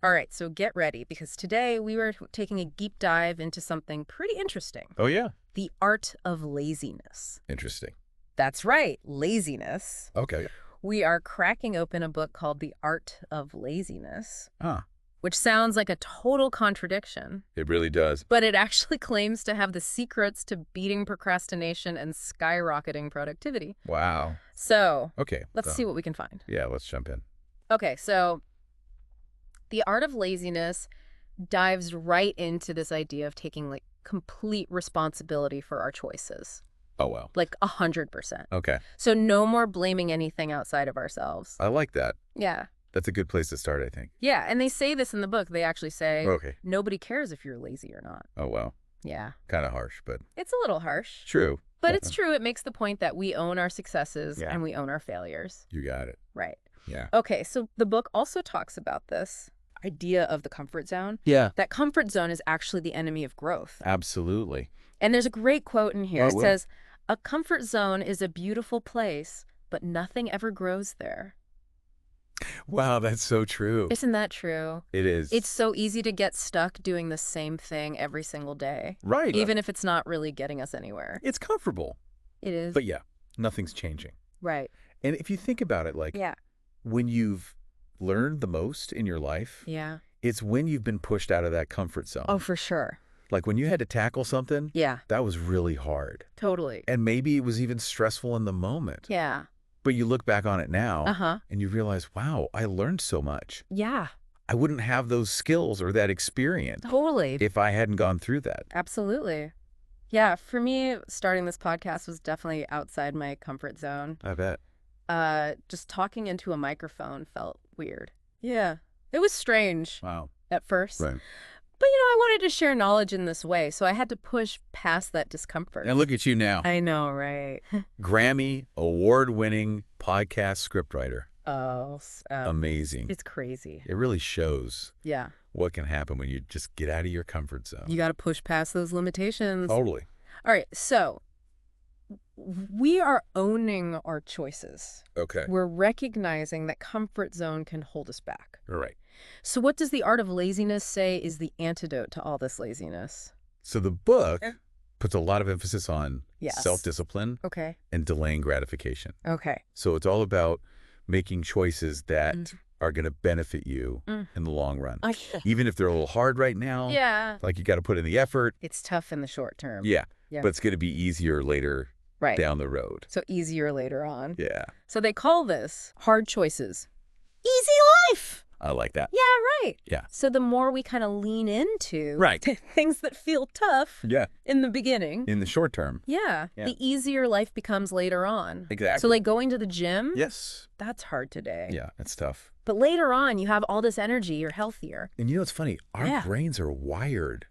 All right, so get ready because today we were taking a deep dive into something pretty interesting. Oh, yeah. The art of laziness. Interesting. That's right, laziness. Okay. We are cracking open a book called The Art of Laziness, Huh. which sounds like a total contradiction, It really does. but it actually claims to have the secrets to beating procrastination and skyrocketing productivity. Wow. So Okay. let's see what we can find. Yeah, let's jump in. Okay, so The Art of Laziness dives right into this idea of taking like complete responsibility for our choices, Oh, wow. like 100%. Okay. So no more blaming anything outside of ourselves. I like that. Yeah. That's a good place to start, I think. Yeah, and they say this in the book. They actually say Okay. nobody cares if you're lazy or not. Oh, wow. Yeah. Kind of harsh, but It's a little harsh. true. But it's true. It makes the point that we own our successes Yeah. and we own our failures. You got it. Right. Yeah. Okay, so the book also talks about this idea of the comfort zone. Yeah. That comfort zone is actually the enemy of growth. Absolutely. And there's a great quote in here. Oh, It well. says, "A comfort zone is a beautiful place, but nothing ever grows there." Wow, that's so true. Isn't that true? It is. It's so easy to get stuck doing the same thing every single day, right. even if it's not really getting us anywhere. It's comfortable. It is. But yeah, nothing's changing. Right. And if you think about it, like Yeah. when you've learned the most in your life, Yeah. it's when you've been pushed out of that comfort zone. Oh, for sure. Like when you had to tackle something, Yeah. that was really hard. Totally. And maybe it was even stressful in the moment. Yeah. But you look back on it now Uh-huh. and you realize, wow, I learned so much. Yeah. I wouldn't have those skills or that experience Totally. if I hadn't gone through that. Absolutely. Yeah, for me, starting this podcast was definitely outside my comfort zone. I bet. Just talking into a microphone felt weird. Yeah. It was strange Wow. at first. Right. But, I wanted to share knowledge in this way, so I had to push past that discomfort. And look at you now. I know, right? Grammy award-winning podcast scriptwriter. Oh, Amazing. it's crazy. It really shows Yeah. what can happen when you just get out of your comfort zone. You got to push past those limitations. Totally. All right, so we are owning our choices. Okay. We're recognizing that comfort zone can hold us back. All right. So what does The Art of Laziness say is the antidote to all this laziness? So the book Yeah. puts a lot of emphasis on Yes. self-discipline Okay. and delaying gratification. Okay. So it's all about making choices that Mm. are going to benefit you Mm. in the long run. Oh, Even if they're a little hard right now, yeah. like you got to put in the effort. It's tough in the short term. Yeah. Yeah. But it's going to be easier later Right. down the road. So easier later on. Yeah. So they call this hard choices. Easy life. I like that. Yeah, right. Yeah. So the more we kind of lean into Right. things that feel tough Yeah. in the beginning, In the short term. yeah, Yeah. the easier life becomes later on. Exactly. So like going to the gym, Yes. that's hard today. Yeah, it's tough. But later on, you have all this energy, you're healthier. And it's funny. Our Yeah. brains are wired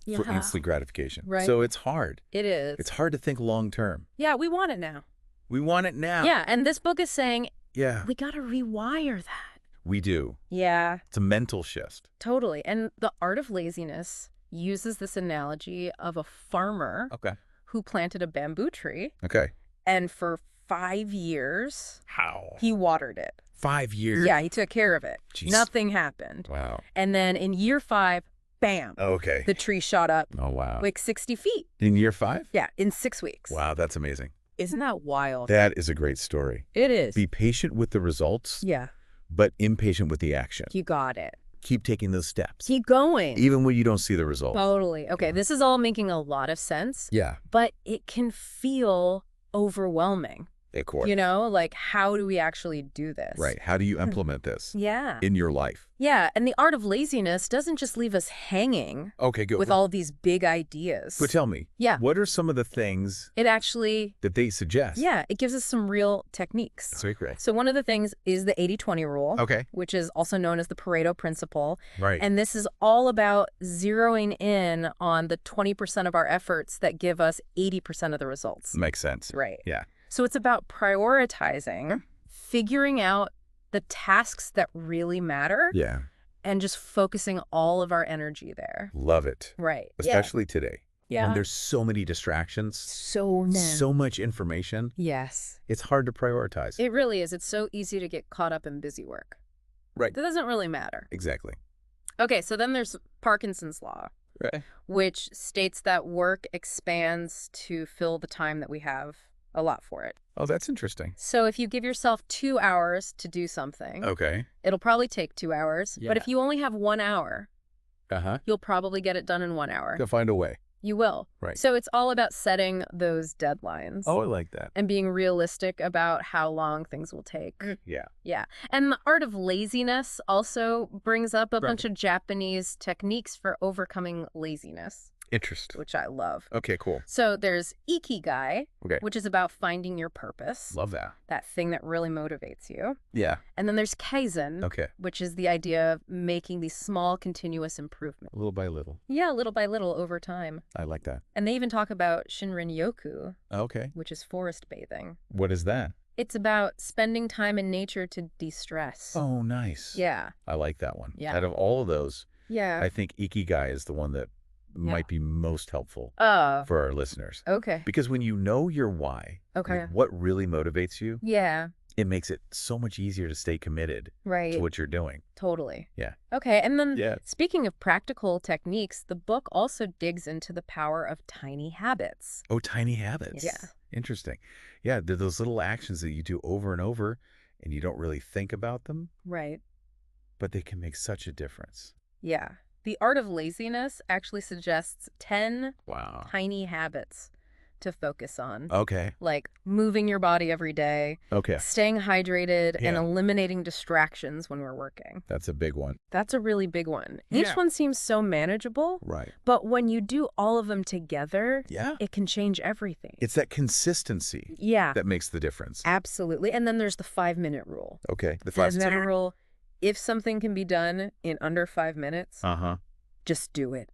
for Yeah. instant gratification. Right. So it's hard. It is. It's hard to think long term. Yeah, we want it now. We want it now. Yeah, and this book is saying Yeah. we got to rewire that. We do. Yeah, It's a mental shift. totally. And The Art of Laziness uses this analogy of a farmer Okay. who planted a bamboo tree, Okay. and for 5 years, How? he watered it. 5 years? Yeah, he took care of it. Jeez. Nothing happened. Wow. And then in year 5, bam, Okay. the tree shot up Oh, wow. like 60 feet. In year 5? Yeah, in 6 weeks. Wow, that's amazing. Isn't that wild? That is a great story. It is. Be patient with the results, Yeah, but impatient with the action. you got it. Keep taking those steps, Keep going. even when you don't see the result. Totally. Okay, this is all making a lot of sense, Yeah, but it can feel overwhelming. of course. Like how do we actually do this? Right. How do you implement this Yeah. in your life? Yeah, and The Art of Laziness doesn't just leave us hanging Okay, good. with all of these big ideas. But tell me, Yeah. what are some of the things It actually, that they suggest? yeah, it gives us some real techniques. So great. So one of the things is the 80-20 rule, Okay. which is also known as the Pareto principle. Right. And this is all about zeroing in on the 20% of our efforts that give us 80% of the results. Makes sense. Right. Yeah. So it's about prioritizing, figuring out the tasks that really matter, Yeah. and just focusing all of our energy there. Love it. Right. Especially today. Yeah. When there's so many distractions, so so much information, Yes. it's hard to prioritize. It really is. It's so easy to get caught up in busy work. Right. That doesn't really matter. Exactly. Okay, so then there's Parkinson's law, Right. which states that work expands to fill the time that we have allot for it. Oh, that's interesting. So if you give yourself 2 hours to do something, Okay. it'll probably take 2 hours. But Yeah. if you only have 1 hour, Uh-huh. you'll probably get it done in 1 hour. Gotta find a way. You will. Right. So it's all about setting those deadlines Oh, I like that. and being realistic about how long things will take. Yeah. Yeah. And the art of laziness also brings up a Right. bunch of Japanese techniques for overcoming laziness, Interest. which I love. Okay, cool. So there's ikigai, Okay. which is about finding your purpose, Love that. that thing that really motivates you. Yeah. And then there's kaizen, Okay. which is the idea of making these small continuous improvements. Little by little. Yeah, little by little over time. I like that. And they even talk about Shinrin-yoku, Okay. which is forest bathing. What is that? It's about spending time in nature to de-stress. Oh, nice. Yeah. I like that one. Yeah. Out of all of those, Yeah. I think Ikigai is the one that might be most helpful for our listeners. Okay. Because when you know your why, Okay. like what really motivates you, Yeah. it makes it so much easier to stay committed Right. to what you're doing. Totally. Yeah. Okay. And then Yeah. speaking of practical techniques, the book also digs into the power of tiny habits. Oh, tiny habits. Yeah. Interesting. Yeah, they're those little actions that you do over and over and you don't really think about them, Right. but they can make such a difference. Yeah. The Art of Laziness actually suggests 10 Wow. tiny habits to focus on, Okay. like moving your body every day, Okay. staying hydrated, and Yeah. eliminating distractions when we're working. That's a big one. That's a really big one. Each Yeah. one seems so manageable, Right. but when you do all of them together, Yeah. it can change everything. It's that consistency Yeah, that makes the difference. absolutely. And then there's the 5-minute rule. Okay. The The 5 minute rule, if something can be done in under 5 minutes, Uh-huh. just do it.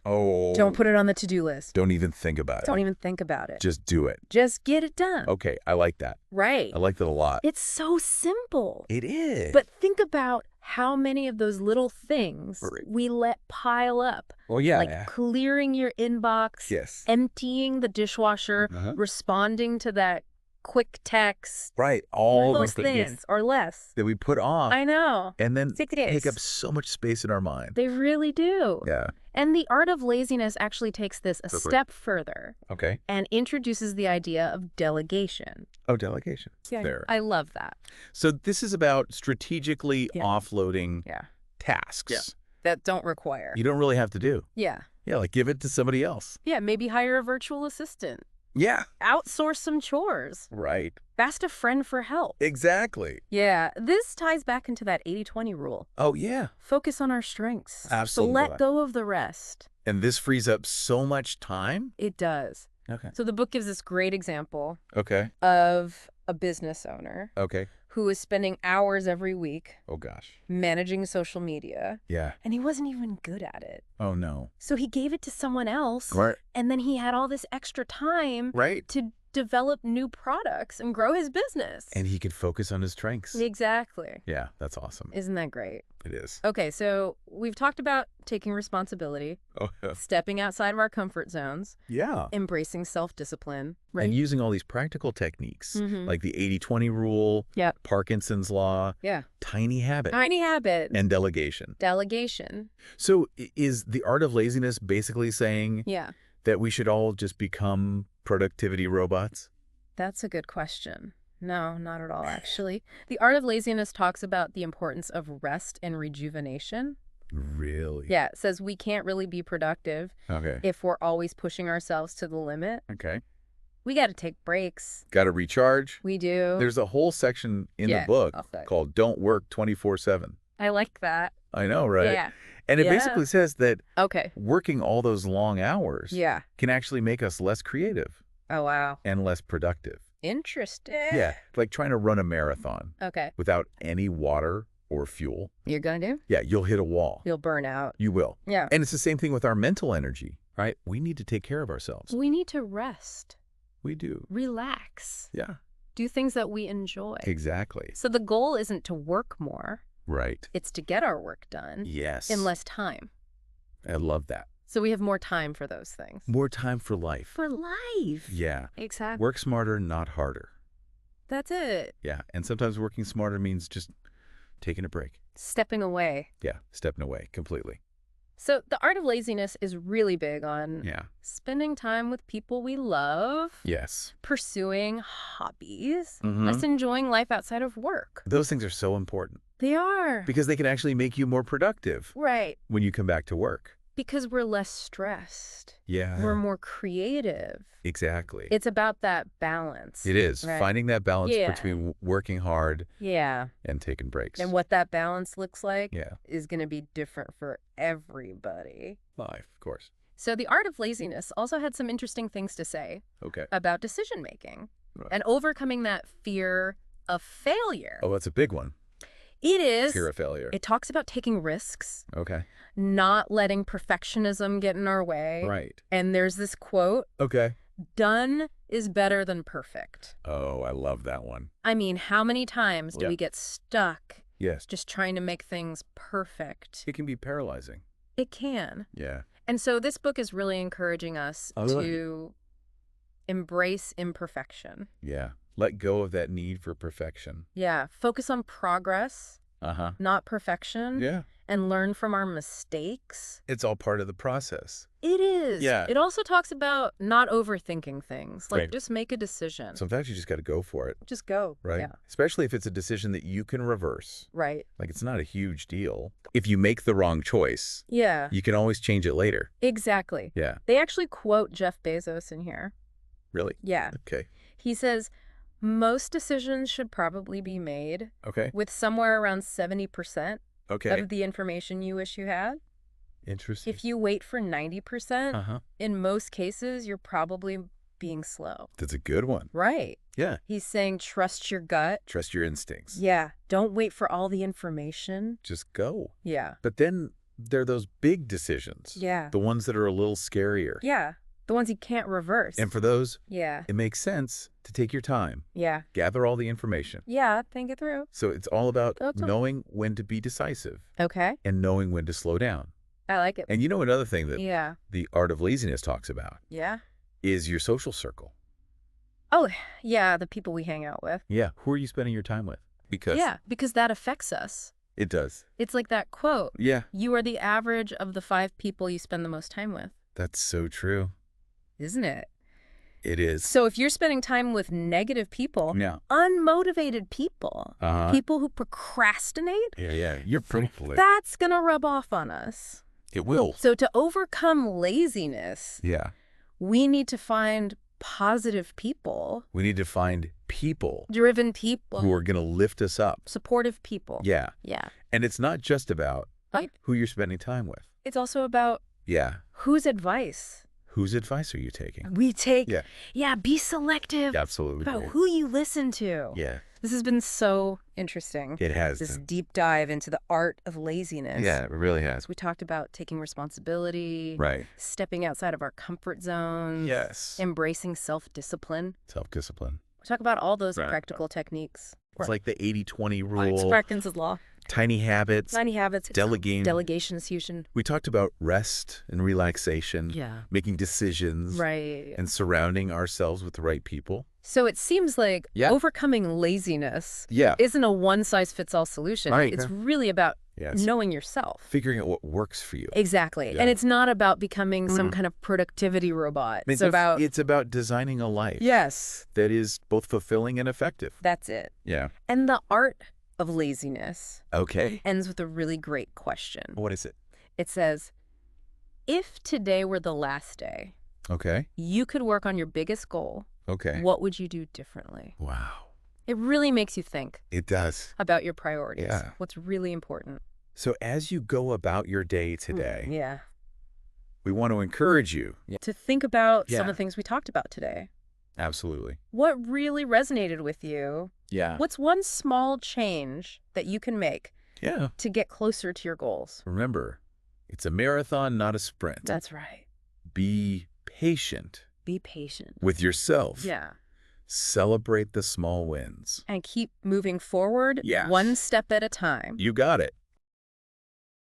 Oh. Don't put it on the to-do list. Don't even think about it. Don't even think about it. Just do it. Just get it done. Okay. I like that. Right. I like that a lot. It's so simple. It is. But think about how many of those little things Right. we let pile up. well, yeah. Like clearing your inbox, Yes. emptying the dishwasher, Uh-huh. responding to that quick text, Right. All those the things things, or less. that we put off I know. and then Take take up so much space in our mind. They really do. Yeah. And the Art of Laziness actually takes this a Go for it. step further Okay. and introduces the idea of delegation. Oh, delegation. There. I love that. So this is about strategically Yeah. offloading Yeah. tasks Yeah. That don't require. you don't really have to do. Yeah. Yeah, like give it to somebody else. Yeah, maybe hire a virtual assistant. Yeah. Outsource some chores. Right. Ask a friend for help. Exactly. Yeah, this ties back into that 80-20 rule. Oh, yeah. Focus on our strengths. Absolutely. So let go of the rest. And this frees up so much time. It does. Okay. So the book gives this great example Okay. of a business owner Okay. who is spending hours every week Oh, gosh. managing social media, Yeah. and he wasn't even good at it. Oh, no. So he gave it to someone else, Right. and then he had all this extra time Right. to develop new products and grow his business. And he could focus on his strengths. Exactly. Yeah, that's awesome. Isn't that great? It is. Okay, so we've talked about taking responsibility, Oh, yeah. stepping outside of our comfort zones, Yeah. embracing self-discipline, right? And using all these practical techniques, Mhm. like the 80-20 rule, Yep. Parkinson's law, Yeah. tiny habit, Tiny habit. and delegation. Delegation. So is the art of laziness basically saying Yeah. that we should all just become productivity robots? That's a good question. No, not at all, actually. The Art of Laziness talks about the importance of rest and rejuvenation. Really? Yeah, it says we can't really be productive Okay. if we're always pushing ourselves to the limit. Okay. We got to take breaks. Got to recharge. We do. There's a whole section in Yeah, the book okay. called Don't Work 24/7. I like that. I know, right? Yeah. And it Yeah. basically says that Okay. working all those long hours Yeah. can actually make us less creative Oh, wow. and less productive. Interesting. Yeah, like trying to run a marathon Okay. without any water or fuel. You're going to do? Yeah, you'll hit a wall. You'll burn out. You will. Yeah. And it's the same thing with our mental energy, right? We need to take care of ourselves. We need to rest, We do. relax, Yeah, do things that we enjoy. exactly. So the goal isn't to work more. Right. It's to get our work done Yes. in less time. I love that. So we have more time for those things. More time for life. For life. Yeah. Exactly. Work smarter, not harder. That's it. Yeah. And sometimes working smarter means just taking a break. Stepping away. Yeah, stepping away completely. So the art of laziness is really big on Yeah. spending time with people we love, Yes. pursuing hobbies, Mm-hmm. us enjoying life outside of work. Those things are so important They are. because they can actually make you more productive Right. when you come back to work. Because we're less stressed. Yeah. We're more creative. Exactly. It's about that balance. It is. Right. Finding that balance Yeah. between working hard Yeah. and taking breaks. And what that balance looks like Yeah. is going to be different for everybody. Life, of course. So the art of laziness also had some interesting things to say Okay. about decision making Right. and overcoming that fear of failure. Oh, that's a big one. It is. Fear of failure. It talks about taking risks, Okay. not letting perfectionism get in our way. Right. And there's this quote, Okay. done is better than perfect. Oh, I love that one. I mean, how many times do Yeah. we get stuck Yes. just trying to make things perfect? It can be paralyzing. It can. Yeah. And so this book is really encouraging us I like to embrace imperfection. Yeah. Let go of that need for perfection. Yeah. Focus on progress, Uh-huh. not perfection. Yeah. And learn from our mistakes. It's all part of the process. It is. Yeah. It also talks about not overthinking things. Like, Right. just make a decision. Sometimes you just got to go for it, Just go. right? Yeah. Especially if it's a decision that you can reverse. Right. Like, it's not a huge deal. If you make the wrong choice, Yeah. you can always change it later. Exactly. Yeah. They actually quote Jeff Bezos in here. Really? Yeah. Okay. He says, most decisions should probably be made Okay. with somewhere around 70% Okay. of the information you wish you had. Interesting. If you wait for 90%, Uh-huh. in most cases, you're probably being slow. That's a good one. Right. Yeah. He's saying trust your gut. Trust your instincts. Yeah. Don't wait for all the information. Just go. Yeah. But then there are those big decisions. Yeah. The ones that are a little scarier. Yeah. The ones you can't reverse. And for those, Yeah. it makes sense to take your time, Yeah. gather all the information. Yeah. Think it through. So it's all about That's all. knowing when to be decisive Okay. and knowing when to slow down. I like it. And you know another thing that Yeah. the art of laziness talks about Yeah. is your social circle. Oh, yeah. The people we hang out with. Yeah. Who are you spending your time with? Because Yeah. Because that affects us. it does. It's like that quote. Yeah. You are the average of the 5 people you spend the most time with. That's so true. Isn't it? It is. So if you're spending time with negative people, Yeah. unmotivated people, Uh-huh. people who procrastinate, Yeah. You're probably. that's going to rub off on us. It will. So to overcome laziness, Yeah. we need to find positive people, We need to find people driven people, who are going to lift us up. supportive people. Yeah. Yeah. And it's not just about Right. who you're spending time with. It's also about Yeah. whose advice Whose advice are you taking? we take. Yeah. Yeah, be selective Absolutely. about Great. who you listen to. Yeah. This has been so interesting. It has. This deep dive into the art of laziness. Yeah, it really has. We talked about taking responsibility, Right. stepping outside of our comfort zones, Yes. embracing self-discipline. Self-discipline. We talk about all those Right. practical techniques. It's like the 80-20 It's rule, Parkinson's law. tiny habits, 90 habits. delegating. Delegation is huge. We talked about rest and relaxation, Yeah. making decisions, Right. and surrounding ourselves with the right people. So it seems like Yeah. overcoming laziness Yeah. isn't a one-size-fits-all solution. Right. It's really about Yes. knowing yourself. Figuring out what works for you. Exactly. Yeah. And it's not about becoming some kind of productivity robot. It's about... It's about designing a life Yes. that is both fulfilling and effective. That's it. Yeah. And the art of laziness Okay. ends with a really great question. What is it? It says, if today were the last day, Okay. you could work on your biggest goal, Okay. what would you do differently? Wow. It really makes you think It does. about your priorities. Yeah. What's really important. So as you go about your day today, Yeah. we want to encourage you. To think about some Yeah. of the things we talked about today. Absolutely. What really resonated with you? Yeah. What's one small change that you can make Yeah. to get closer to your goals? Remember, it's a marathon, not a sprint. That's right. Be patient Be patient. with yourself. Yeah. Celebrate the small wins. And keep moving forward Yes. one step at a time. You got it.